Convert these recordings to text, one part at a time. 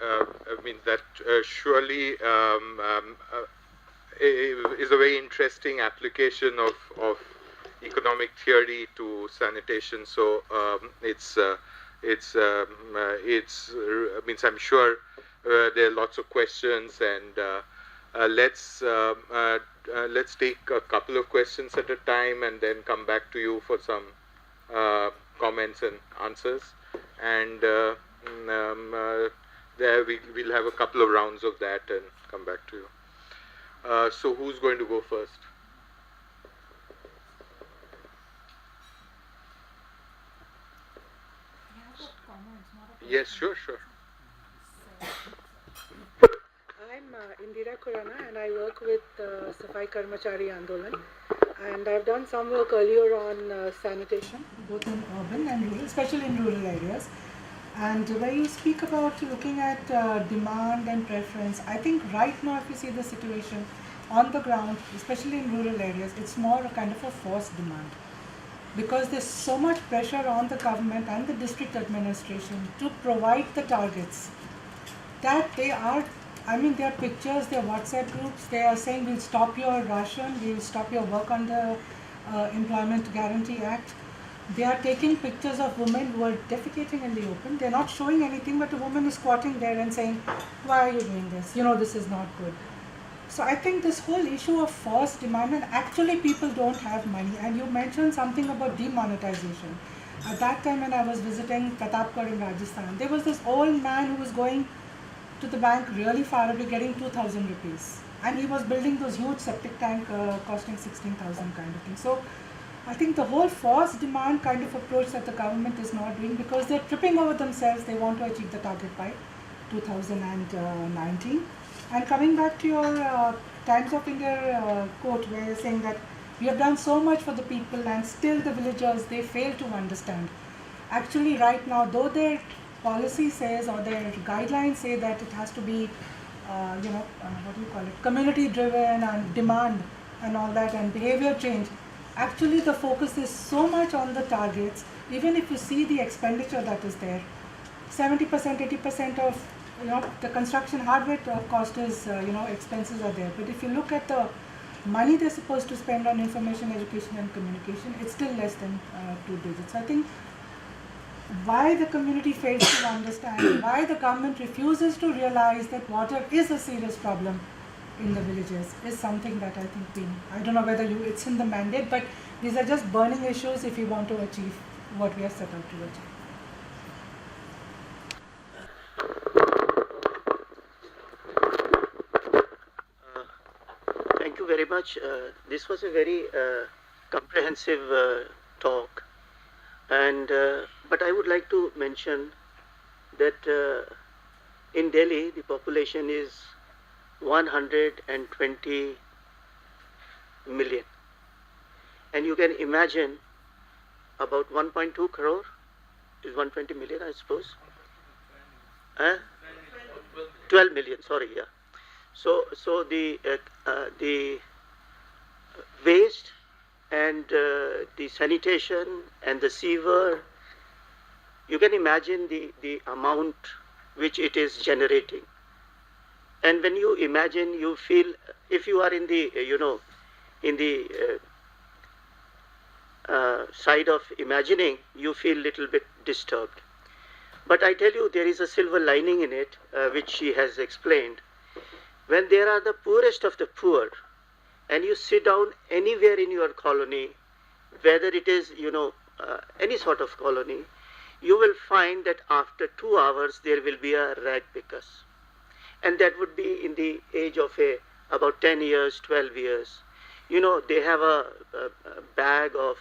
that surely is a very interesting application of economic theory to sanitation. So I'm sure there are lots of questions, and let's take a couple of questions at a time, and then come back to you for some comments and answers. And there we'll have a couple of rounds of that and come back to you. So who's going to go first? Yes, sure. I'm Indira Khurana, and I work with Safai Karmachari Andolan. And I've done some work earlier on sanitation, both in urban and rural, especially in rural areas. And where you speak about looking at demand and preference, I think right now if you see the situation on the ground, especially in rural areas, it's more a kind of a forced demand. Because there's so much pressure on the government and the district administration to provide the targets that there are pictures, there are WhatsApp groups, they are saying we'll stop your ration, we'll stop your work on the Employment Guarantee Act. They are taking pictures of women who are defecating in the open. They're not showing anything, but a woman is squatting there and saying, why are you doing this? This is not good. So I think this whole issue of forced demand, and actually people don't have money. And you mentioned something about demonetization. At that time when I was visiting Pratapgarh in Rajasthan, there was this old man who was going to the bank really far away, getting 2,000 rupees. And he was building those huge septic tank costing 16,000 kind of thing. So I think the whole forced demand kind of approach that the government is not doing, because they're tripping over themselves, they want to achieve the target by 2019. And coming back to your Times of India quote, where you're saying that we have done so much for the people and still the villagers, they fail to understand. Actually right now, though their policy says or their guidelines say that it has to be, community driven and demand and all that and behavior change, actually the focus is so much on the targets. Even if you see the expenditure that is there, 70%, 80% of the construction hardware cost is, expenses are there. But if you look at the money they're supposed to spend on information, education and communication, it's still less than 2 digits. I think why the community fails to understand, why the government refuses to realize that water is a serious problem in the villages is something that I think I don't know whether it's in the mandate, but these are just burning issues if we want to achieve what we are set out to achieve. Thank you very much. This was a very comprehensive talk, and but I would like to mention that in Delhi the population is 120 million, and you can imagine about 1.2 crore is 120 million, I suppose. 12 million, sorry, yeah. So the waste and the sanitation and the sewer, you can imagine the amount which it is generating. And when you imagine, you feel, if you are in the, side of imagining, you feel little bit disturbed. But I tell you, there is a silver lining in it, which she has explained. When there are the poorest of the poor, and you sit down anywhere in your colony, whether it is, any sort of colony, you will find that after 2 hours, there will be a Ragpickers. And that would be in the age of about 10 years, 12 years. They have a bag of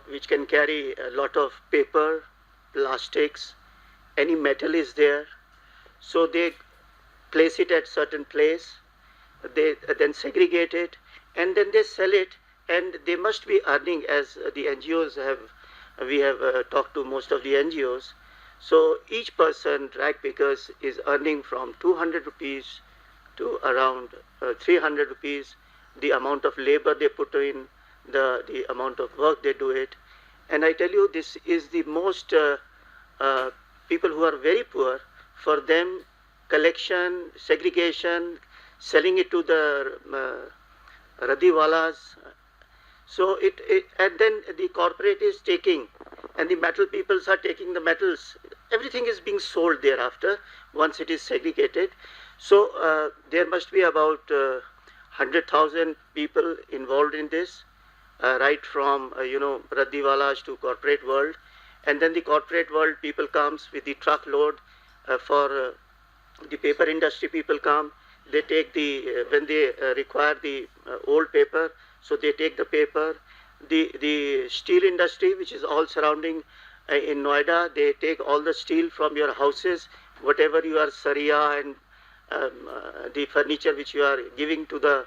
which can carry a lot of paper, plastics, any metal is there. So they place it at certain place, they then segregate it, and then they sell it, and they must be earning, as the NGOs we have talked to most of the NGOs. So each person, Ragpickers, is earning from 200 rupees to around 300 rupees, the amount of labor they put in, the amount of work they do it. And I tell you, this is the most people who are very poor, for them, collection, segregation, selling it to the radiwalas. So and then the corporate is taking, and the metal peoples are taking the metals. Everything is being sold thereafter once it is segregated. So there must be about 100,000 people involved in this, right from radiwalas to corporate world, and then the corporate world people comes with the truckload for the paper industry people come. They take the when they require the old paper, so they take the paper. The steel industry, which is all surrounding in Noida, they take all the steel from your houses, whatever you are saria and the furniture which you are giving to the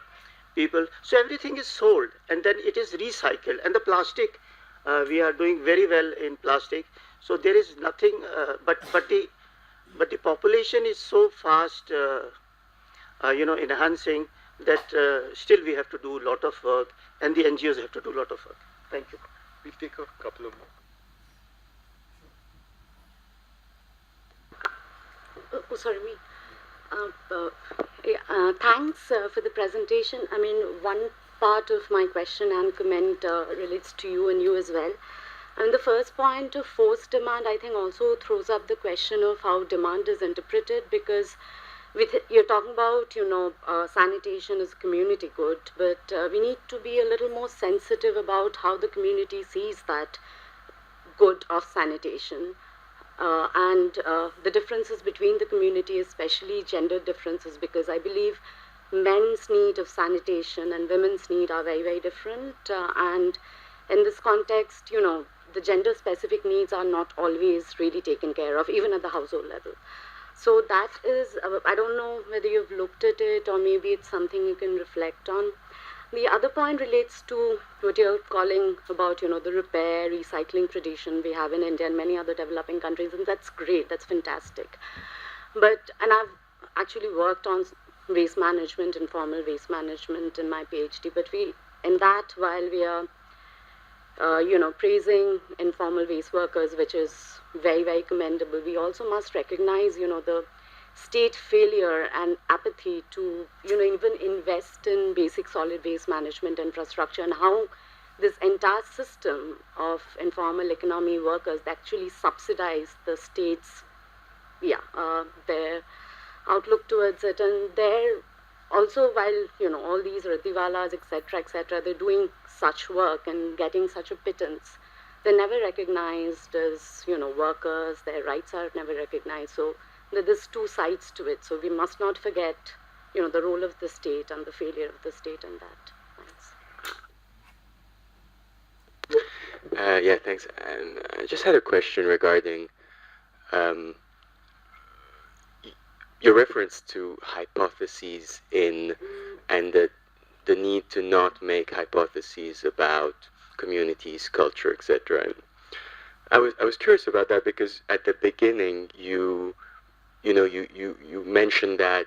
people. So everything is sold, and then it is recycled. And the plastic, we are doing very well in plastic. So there is nothing, but the population is so fast, enhancing that still we have to do a lot of work, and the NGOs have to do a lot of work. Thank you. We'll take a couple of more. Oh, sorry, me. Thanks for the presentation. I mean, one part of my question and comment relates to you and you as well. And the first point of forced demand, I think, also throws up the question of how demand is interpreted, because you're talking about, sanitation as a community good, but we need to be a little more sensitive about how the community sees that good of sanitation. And the differences between the community, especially gender differences, because I believe men's need of sanitation and women's need are very, very different. And in this context, the gender-specific needs are not always really taken care of, even at the household level. So that is, I don't know whether you've looked at it or maybe it's something you can reflect on. The other point relates to what you're calling about, the repair, recycling tradition we have in India and many other developing countries, and that's great, that's fantastic. And I've actually worked on waste management, informal waste management in my PhD, but while we are, praising informal waste workers, which is very, very commendable, we also must recognize, the state failure and apathy to, even invest in basic solid waste management infrastructure, and how this entire system of informal economy workers actually subsidize the state's, their outlook towards it. And they're also, while, all these ratiwalas, etc., they're doing such work and getting such a pittance, they're never recognized as, workers, their rights are never recognized. So there's two sides to it, so we must not forget, the role of the state and the failure of the state in that. Thanks. Yeah, thanks. And I just had a question regarding your reference to hypotheses and the need to not make hypotheses about communities, culture, etc. I was curious about that because at the beginning you mentioned that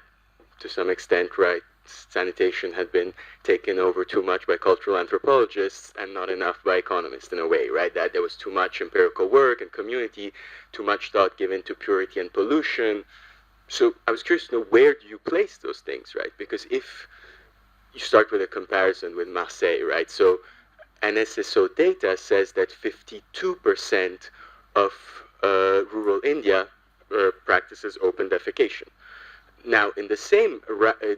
to some extent, right, sanitation had been taken over too much by cultural anthropologists and not enough by economists in a way, right? That there was too much empirical work and community, too much thought given to purity and pollution. So I was curious to know, where do you place those things, right? Because if you start with a comparison with Marseille, right? So NSSO data says that 52% of rural India practices open defecation. Now, in the same,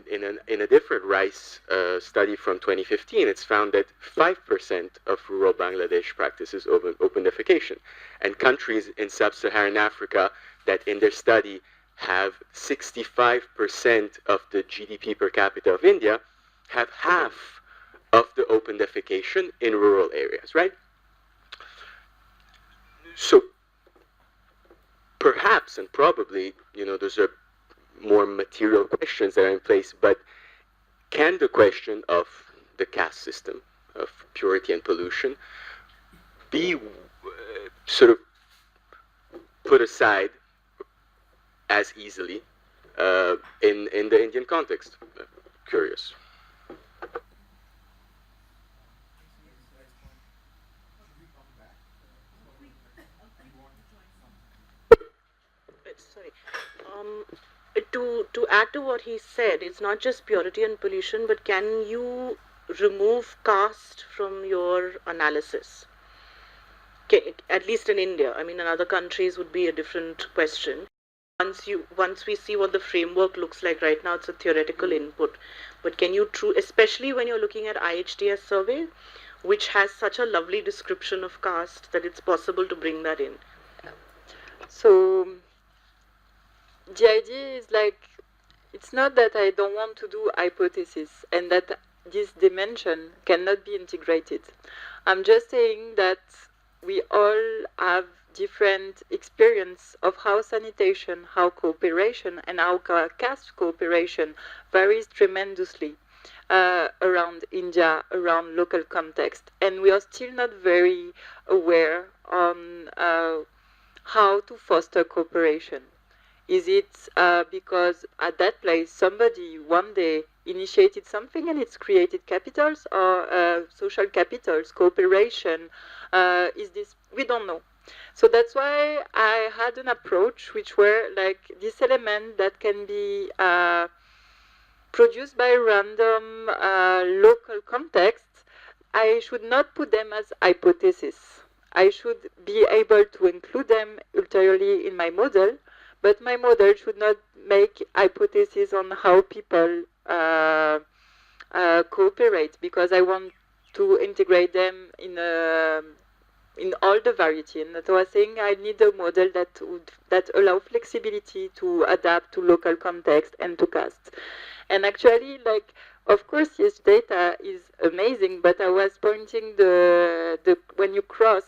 in a different rice study from 2015, it's found that 5% of rural Bangladesh practices open defecation. And countries in sub-Saharan Africa that in their study have 65% of the GDP per capita of India have half of the open defecation in rural areas, right? So perhaps and probably, those are more material questions that are in place, but can the question of the caste system, of purity and pollution, be sort of put aside as easily in the Indian context? Curious. Sorry. To add to what he said, it's not just purity and pollution, but can you remove caste from your analysis? At least in India. I mean, in other countries would be a different question. Once we see what the framework looks like right now, it's a theoretical input. But can you especially when you're looking at IHDS survey, which has such a lovely description of caste that it's possible to bring that in. So the idea is like, it's not that I don't want to do hypotheses and that this dimension cannot be integrated. I'm just saying that we all have different experience of how sanitation, how cooperation, and how caste cooperation varies tremendously around India, around local context. And we are still not very aware on how to foster cooperation. Is it because at that place somebody one day initiated something and it's created capitals or social capitals, cooperation? Is this? We don't know. So that's why I had an approach which were like this element that can be produced by random local contexts. I should not put them as hypotheses. I should be able to include them ulteriorly in my model, but my model should not make hypotheses on how people cooperate, because I want to integrate them in all the variety. And so I think I need a model that allow flexibility to adapt to local context and to caste. And actually, like, of course, yes, data is amazing, but I was pointing when you cross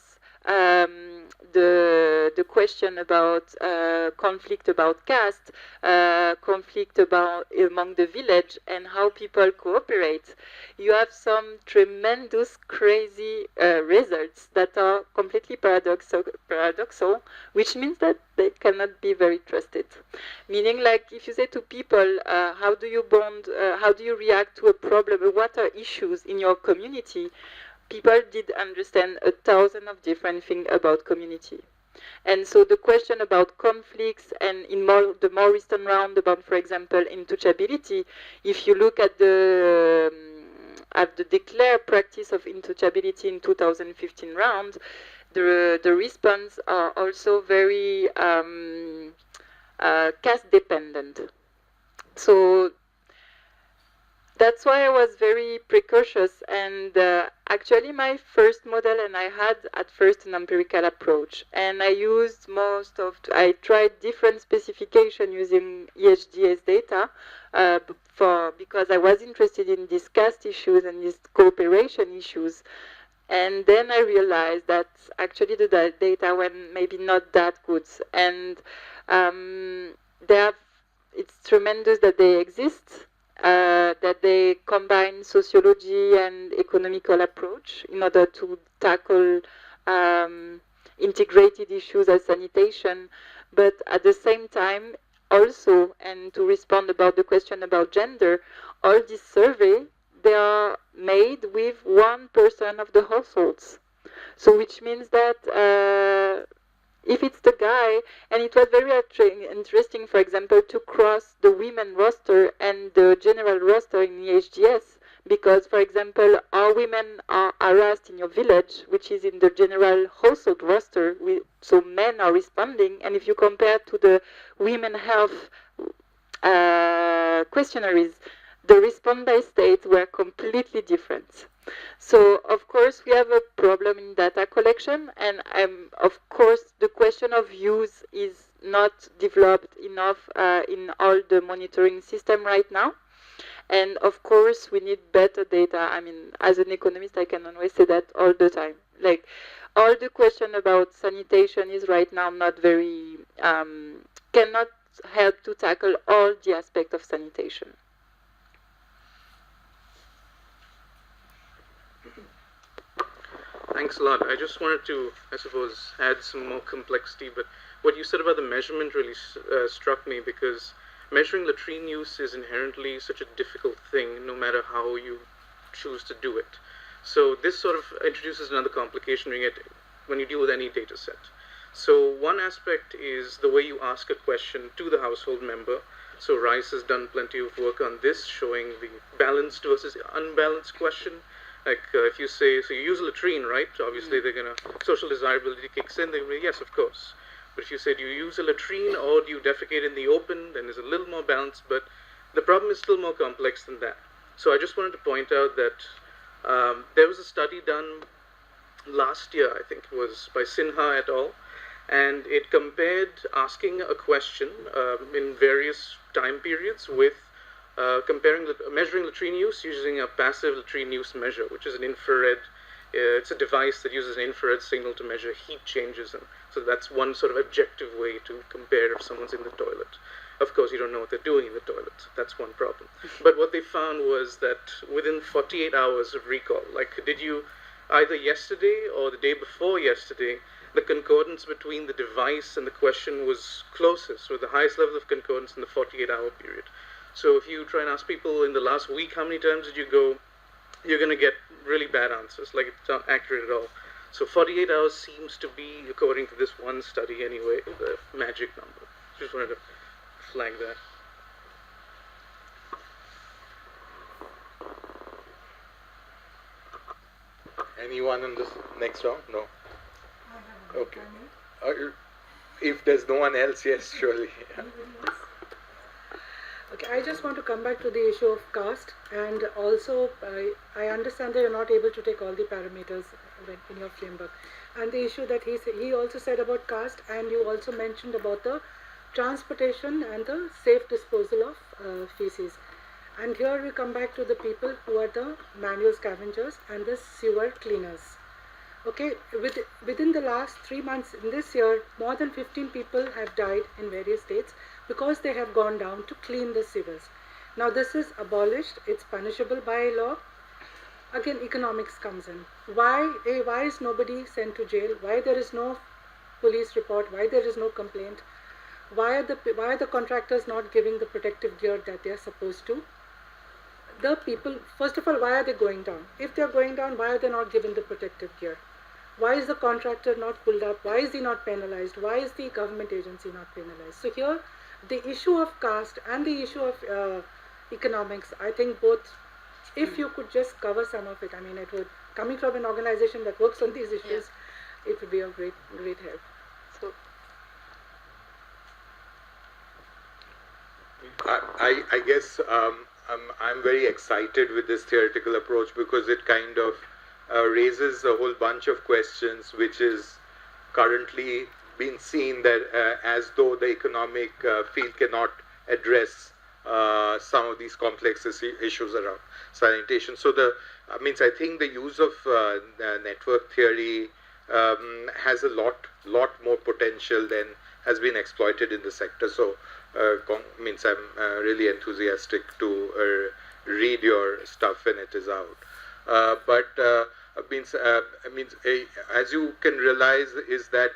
the question about conflict about caste, conflict about among the village, and how people cooperate, you have some tremendous, crazy results that are completely paradoxal, which means that they cannot be very trusted. Meaning, like, if you say to people, how do you bond, how do you react to a problem, what are issues in your community? People did understand 1,000 of different things about community. And so the question about conflicts, and in the more recent round about, for example, intouchability, if you look at the declared practice of intouchability in 2015 round, the response are also very caste dependent. So that's why I was very precautious, and actually my first model, and I had at first an empirical approach, and I used I tried different specification using EHDS data because I was interested in these caste issues and these cooperation issues. And then I realized that actually the data were maybe not that good, and it's tremendous that they exist. That they combine sociology and economical approach in order to tackle integrated issues as sanitation, but at the same time also, and to respond about the question about gender, all these surveys, they are made with 1% of the households. So which means that if it's the guy, and it was very interesting, for example, to cross the women roster and the general roster in EHDS, because, for example, our women are harassed in your village, which is in the general household roster, so men are responding, and if you compare to the women health questionnaires, the response by state were completely different. So, of course, we have a problem in data collection, and of course, the question of use is not developed enough in all the monitoring system right now. And of course, we need better data. I mean, as an economist, I can always say that all the time. Like, all the question about sanitation is right now not very, cannot help to tackle all the aspects of sanitation. Thanks a lot. I just wanted to, I suppose, add some more complexity, but what you said about the measurement really struck me, because measuring latrine use is inherently such a difficult thing, no matter how you choose to do it. So this sort of introduces another complication when you deal with any data set. So one aspect is the way you ask a question to the household member. So Rice has done plenty of work on this, showing the balanced versus unbalanced question. Like if you say, so you use a latrine, right? Obviously they're gonna, social desirability kicks in, they will, yes, of course. But if you say, do you use a latrine or do you defecate in the open, then there's a little more balance, but the problem is still more complex than that. So I just wanted to point out that there was a study done last year, I think it was by Sinha et al., and it compared asking a question in various time periods with measuring latrine use using a passive latrine use measure, which is an infrared. It's a device that uses an infrared signal to measure heat changes, and so that's one sort of objective way to compare if someone's in the toilet. Of course, you don't know what they're doing in the toilet. That's one problem. But what they found was that within 48 hours of recall, like did you either yesterday or the day before yesterday, the concordance between the device and the question was closest, with the highest level of concordance in the 48-hour period. So if you try and ask people in the last week, how many times did you go, you're going to get really bad answers, like it's not accurate at all. So 48 hours seems to be, according to this one study anyway, the magic number. Just wanted to flag that. Anyone in this next round? No. Okay. If there's no one else, yes, surely. Yeah. Okay, I just want to come back to the issue of caste, and also I understand that you're not able to take all the parameters in your framework. And the issue that he also said about caste, and you also mentioned about the transportation and the safe disposal of feces. And here we come back to the people who are the manual scavengers and the sewer cleaners. Okay, within the last 3 months in this year, more than 15 people have died in various states because they have gone down to clean the sewers. Now this is abolished, it's punishable by law. Again, economics comes in. Why is nobody sent to jail? Why there is no police report? Why there is no complaint? Why are the contractors not giving the protective gear that they are supposed to? The people, first of all, why are they going down? If they are going down, why are they not given the protective gear? Why is the contractor not pulled up? Why is he not penalized? Why is the government agency not penalized? So here, the issue of caste and the issue of economics, I think both, if you could just cover some of it, I mean, it would, coming from an organization that works on these issues, it would be a great help. So, I guess I'm very excited with this theoretical approach because it kind of raises a whole bunch of questions which is currently being seen that as though the economic field cannot address some of these complex issues around sanitation. So I think the use of network theory has a lot more potential than has been exploited in the sector. So I'm really enthusiastic to read your stuff when it is out. As you can realize, is that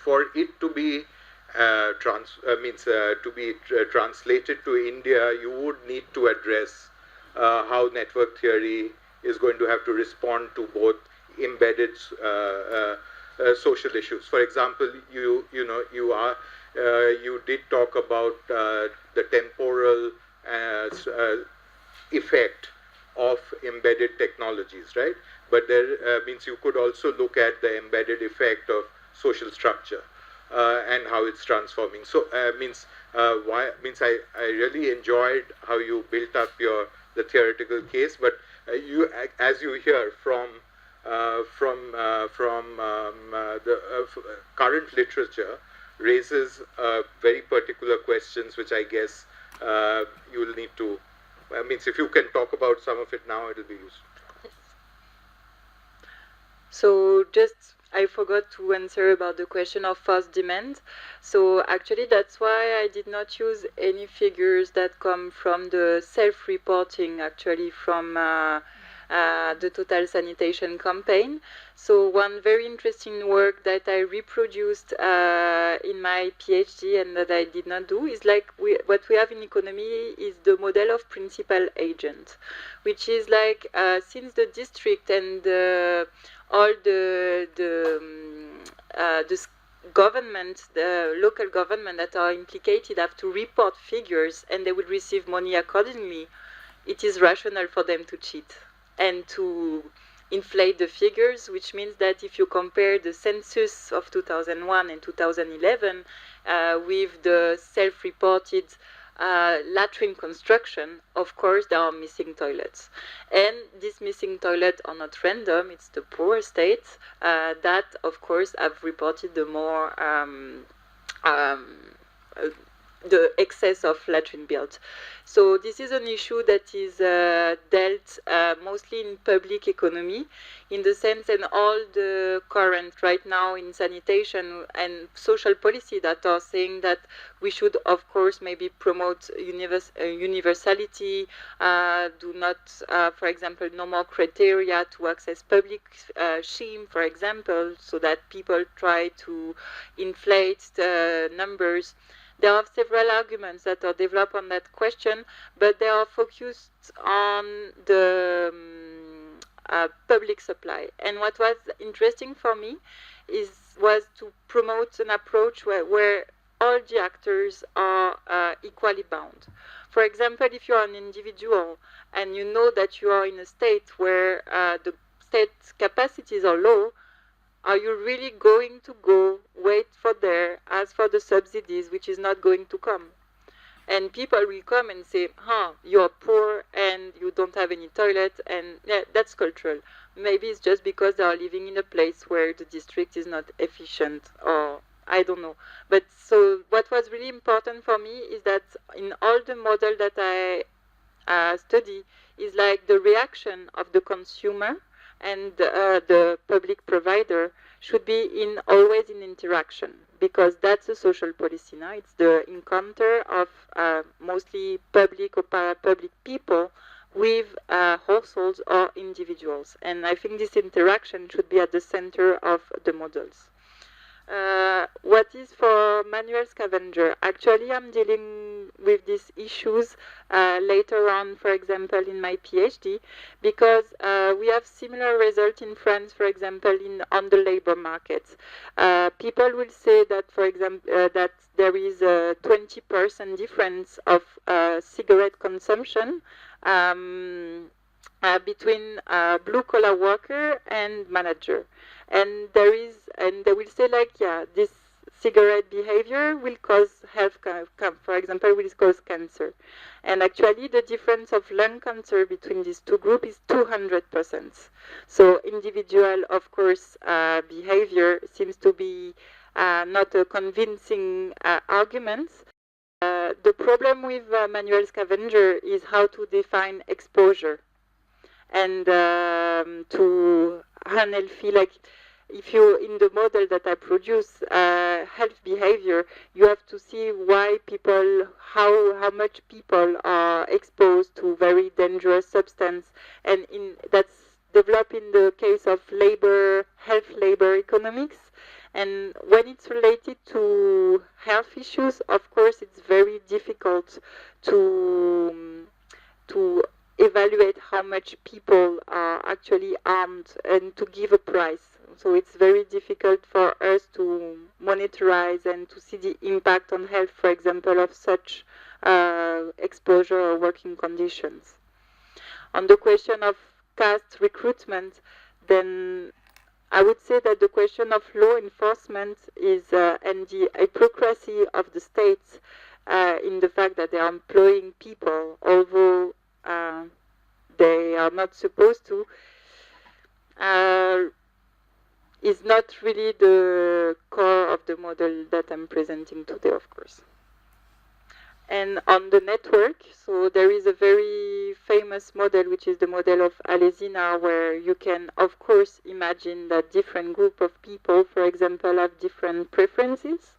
for it to be translated to India, you would need to address how network theory is going to have to respond to both embedded social issues. For example, you did talk about the temporal effect of embedded technologies, right? But there means you could also look at the embedded effect of social structure and how it's transforming. So I really enjoyed how you built up the theoretical case. But as you hear from the current literature, raises very particular questions, which I guess you will need to. If you can talk about some of it now, it will be useful. So I forgot to answer about the question of false demand. So actually that's why I did not use any figures that come from the self-reporting, actually from the Total Sanitation campaign. So one very interesting work that I reproduced in my PhD and that I did not do is like what we have in economy is the model of principal agent, which is like since the district and all the governments, the local government that are implicated have to report figures and they will receive money accordingly, it is rational for them to cheat and to inflate the figures, which means that if you compare the census of 2001 and 2011 with the self-reported latrine construction, of course there are missing toilets. And these missing toilets are not random, it's the poor states that of course have reported the more the excess of latrine built. So this is an issue that is dealt mostly in public economy, in the sense, and all the current right now in sanitation and social policy that are saying that we should of course maybe promote universality, do not, for example, no more criteria to access public scheme, for example, so that people try to inflate the numbers. There are several arguments that are developed on that question, but they are focused on the public supply. And what was interesting for me was to promote an approach where all the actors are equally bound. For example, if you are an individual and you know that you are in a state where the state capacities are low, are you really going to go wait for there, ask for the subsidies, which is not going to come? And people will come and say, you're poor and you don't have any toilet, and yeah, that's cultural. Maybe it's just because they are living in a place where the district is not efficient, or I don't know. But so what was really important for me is that in all the model that I study is like the reaction of the consumer and the public provider should be always in interaction, because that's a social policy now. It's the encounter of mostly public or para-public people with households or individuals. And I think this interaction should be at the center of the models. What is for manual scavenger? Actually, I'm dealing with these issues later on, for example, in my PhD, because we have similar results in France, for example, on the labor market. People will say that, for example, that there is a 20% difference of cigarette consumption between blue-collar worker and manager. And they will say like, yeah, this cigarette behavior will cause health, for example, will cause cancer. And actually the difference of lung cancer between these two groups is 200%. So individual, of course, behavior seems to be not a convincing argument. The problem with manual scavenger is how to define exposure. And to unhealthy, like if you, in the model that I produce, health behavior, you have to see why people, how much people are exposed to very dangerous substance, and that's developed in the case of health labor economics. And when it's related to health issues, of course, it's very difficult to evaluate how much people are actually armed and to give a price. So it's very difficult for us to monitorize and to see the impact on health, for example, of such exposure or working conditions. On the question of caste recruitment, then I would say that the question of law enforcement is, and the hypocrisy of the states in the fact that they are employing people, although they are not supposed to, is not really the core of the model that I'm presenting today, of course. And on the network, so there is a very famous model, which is the model of Alesina, where you can, of course, imagine that different group of people, for example, have different preferences.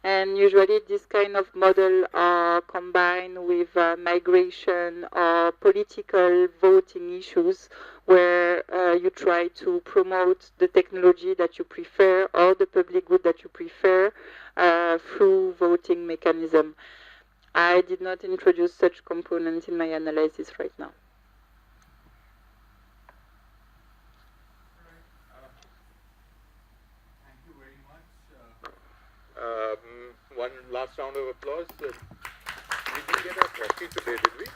And usually this kind of model are combined with migration or political voting issues, where you try to promote the technology that you prefer or the public good that you prefer through voting mechanism. I did not introduce such components in my analysis right now. Thank you very much. one last round of applause. We didn't get our coffee today, did we?